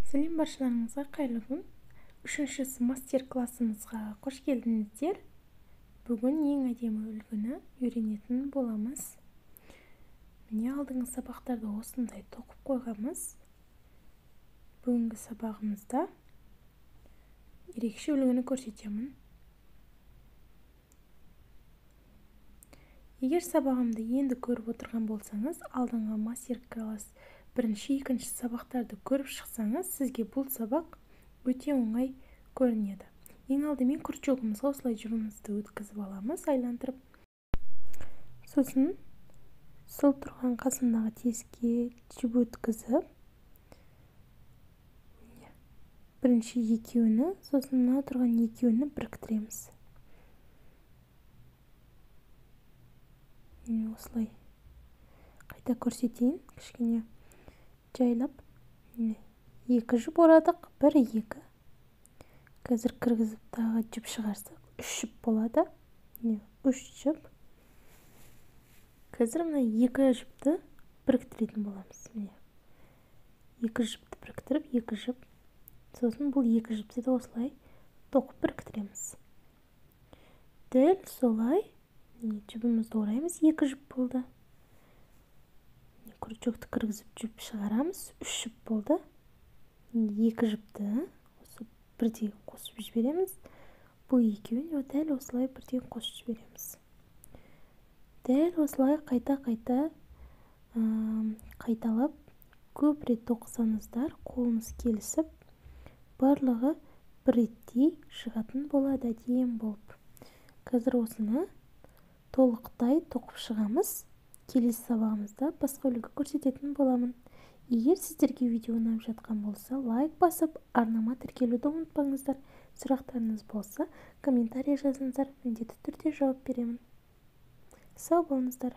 Сәлем баршаларыңызға, қайырлы күн. Үшінші мастер-классымызға қош келдіңіздер. Бүгін ең әдемі үлгіні үйренетін боламыз. Міне алдыңғы сабақтарды осындай тоқып қойғанбыз. Бүгінгі сабағымызда ерекше үлгіні көрсетемін. Егер сабағымды енді көріп отырған болсаңыз, алдыңғы мастер-класс бірінші, екінші сабақтарды көріп шықсаңыз, сізге бұл сабақ өте оңай көрінеді. Ең алдымен крючогымызға осылай жібімізді өткізіп аламыз, айландырып. Сосын сол тұрған қасындағы тесікке жіп өткізіп, бірінші екеуіні, сосын мына тұрған екеуіні біріктіреміз. Осылай қайта көрсетейін, кішкене жайлап. Екі жіп орадық, бір, екі. Қазір кіргізіп тағы жіп шығарсақ, үш жіп болады. Үш жіп. Қазір мына екі жіпті біріктіретін боламыз. Екі жіпті біріктіріп, екі жіп. Сосын бұл екі жіпті де осылай тоқып біріктіреміз. Дәл солай жібімізді ораймыз, екі жіп болды. Крючокты кіргізіп жіп шығарамыз, үш жіп болды. Екі жіпті бірдей қосып жібереміз. Бұл екеуін дәл осылай бірдей қосып жібереміз. Дәл осылай қайта-қайта қайталап көп рет тоқысаңыздар, қолыңыз келісіп, барлығы бір реттей шығатын болады, әдемі болып. Қазір осыны толықтай тоқып шығамыз. Келесі сабағымызда басқа үлгі көрсететін боламын. Егер сіздерге видео ұнап жатқан болса, лайк басып, арнама тіркелуді ұмытпаңыздар. Сұрақтарыңыз болса, комментарий жазыңыздар, міндетті түрде жауап беремін. Сау болыңыздар.